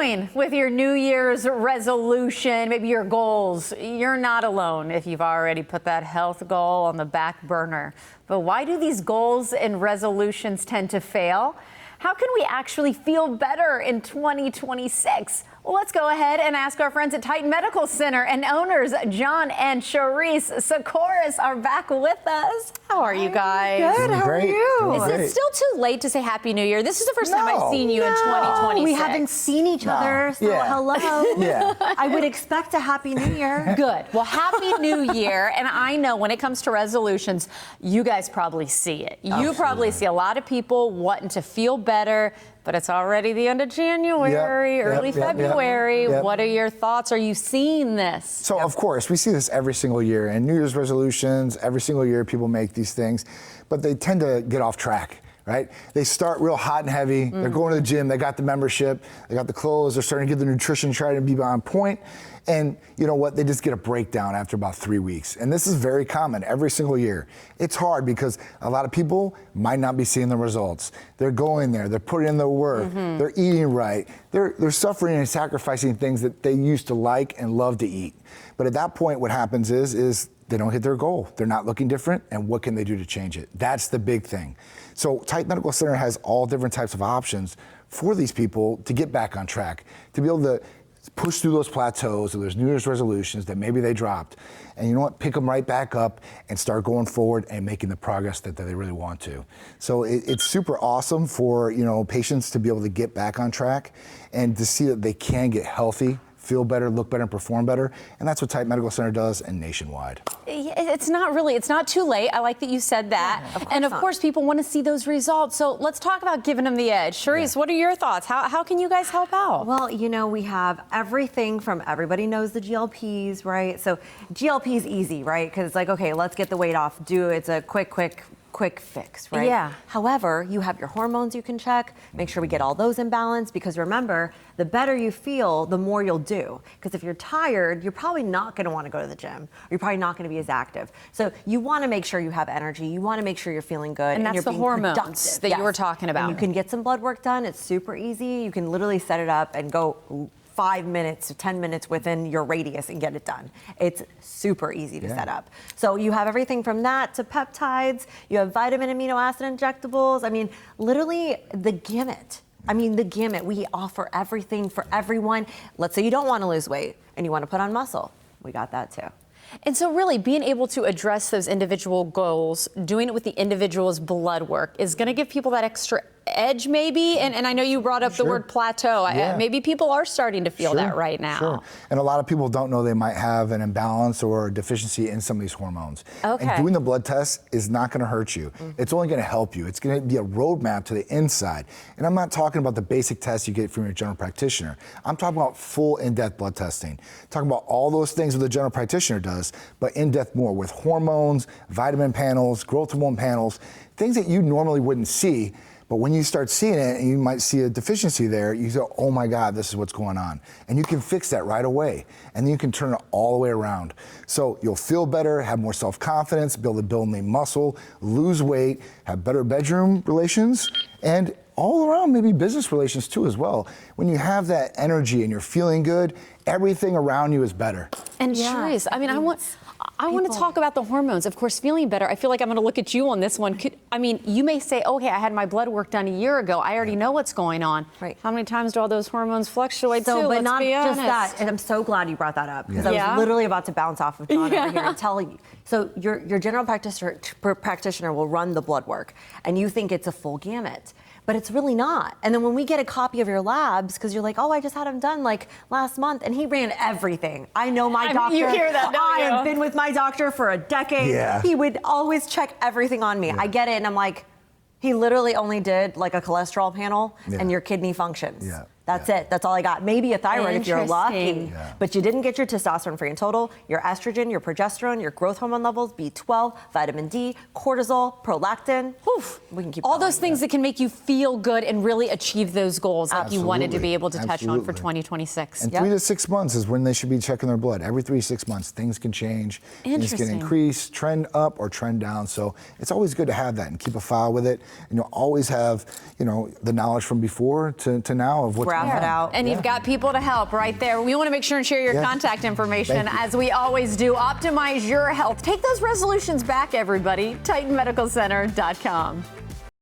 doing with your New Year's resolution, maybe your goals? You're not alone if you've already put that health goal on the back burner. But why do these goals and resolutions tend to fail? How can we actually feel better in 2026? Well, let's go ahead and ask our friends at Titan Medical Center, and owners John and Charisse Socorris are back with us. How are you guys? Good, how are you? Is it still too late to say Happy New Year? This is the first time I've seen you in 2026. We haven't seen each other, so hello. I would expect a Happy New Year. Good. Well, Happy New Year. And I know when it comes to resolutions, you guys probably see it. You probably see a lot of people wanting to feel better, but it's already the end of January, early February. What are your thoughts? Are you seeing this? So, of course, we see this every single year. And New Year's resolutions, every single year people make these things, but they tend to get off track, right? They start real hot and heavy. They're going to the gym. They got the membership. They got the clothes. They're starting to get the nutrition, trying to be on point. And you know what? They just get a breakdown after about 3 weeks. And this is very common every single year. It's hard because a lot of people might not be seeing the results. They're going there. They're putting in the work. They're eating right. They're suffering and sacrificing things that they used to like and love to eat. But at that point, what happens is they don't hit their goal. They're not looking different. And what can they do to change it? That's the big thing. So Titan Medical Center has all different types of options for these people to get back on track, to be able to push through those plateaus or those New Year's resolutions that maybe they dropped. And you know what? Pick them right back up and start going forward and making the progress that they really want to. So it's super awesome for, patients to be able to get back on track and to see that they can get healthy, feel better, look better, and perform better. And that's what Titan Medical Center does, and nationwide. It's not too late. I like that you said that. Of course, people want to see those results. So let's talk about giving them the edge. Charisse, what are your thoughts? How can you guys help out? Well, we have everything from, everybody knows the GLPs, right? So GLP is easy, right? Because it's like, okay, let's get the weight off. It's a quick fix, right? Yeah. However, you have your hormones you can check. Make sure we get all those in balance, because remember, the better you feel, the more you'll do. Because if you're tired, you're probably not going to want to go to the gym. Or you're probably not going to be as active. So you want to make sure you have energy. You want to make sure you're feeling good. And that's you're the being hormones productive. that you were talking about. And you can get some blood work done. It's super easy. You can literally set it up and go 5 minutes to 10 minutes within your radius and get it done. It's super easy to set up. So you have everything from that to peptides. You have vitamin, amino acid injectables. I mean, literally the gamut. We offer everything for everyone. Let's say you don't want to lose weight and you want to put on muscle. We got that too. And so really being able to address those individual goals, doing it with the individual's blood work is going to give people that extra edge maybe. And I know you brought up the word plateau. Maybe people are starting to feel that right now. Sure. And a lot of people don't know they might have an imbalance or deficiency in some of these hormones. Okay. And doing the blood test is not going to hurt you. It's only going to help you. It's going to be a roadmap to the inside. And I'm not talking about the basic tests you get from your general practitioner. I'm talking about full in-depth blood testing. Talking about all those things that the general practitioner does, but in-depth more with hormones, vitamin panels, growth hormone panels, things that you normally wouldn't see. But when you start seeing it and you might see a deficiency there, you go, oh my God, this is what's going on. And you can fix that right away. And then you can turn it all the way around. So you'll feel better, have more self-confidence, be able to build lean muscle, lose weight, have better bedroom relations, and all around maybe business relations too as well. When you have that energy and you're feeling good, everything around you is better. And Charisse, I want to talk about the hormones. Of course, feeling better. I feel like I'm going to look at you on this one. You may say, okay, I had my blood work done a year ago. I already know what's going on. Right. How many times do all those hormones fluctuate too? But not just honest. that. And I'm so glad you brought that up, because I was literally about to bounce off of John over here and tell you. So your general practitioner will run the blood work, and you think it's a full gamut. But it's really not. And then when we get a copy of your labs, because you're like, oh, I just had him done like last month, and he ran everything. I know my doctor. You hear that, don't you? I have been with my doctor for a decade. Yeah. He would always check everything on me. I get it, and I'm like, he literally only did like a cholesterol panel and your kidney functions. That's it. That's all I got. Maybe a thyroid if you're lucky. But you didn't get your testosterone free in total, your estrogen, your progesterone, your growth hormone levels, B12, vitamin D, cortisol, prolactin. We can keep all those things that can make you feel good and really achieve those goals like you wanted to be able to touch on for 2026. And 3 to 6 months is when they should be checking their blood. Every 3 to 6 months, things can change. Things can increase, trend up or trend down. So it's always good to have that and keep a file with it. And you'll always have, the knowledge from before to now of what graph it out. And you've got people to help right there. We want to make sure and share your contact information, as we always do. Optimize your health. Take those resolutions back, everybody. TitanMedicalCenter.com.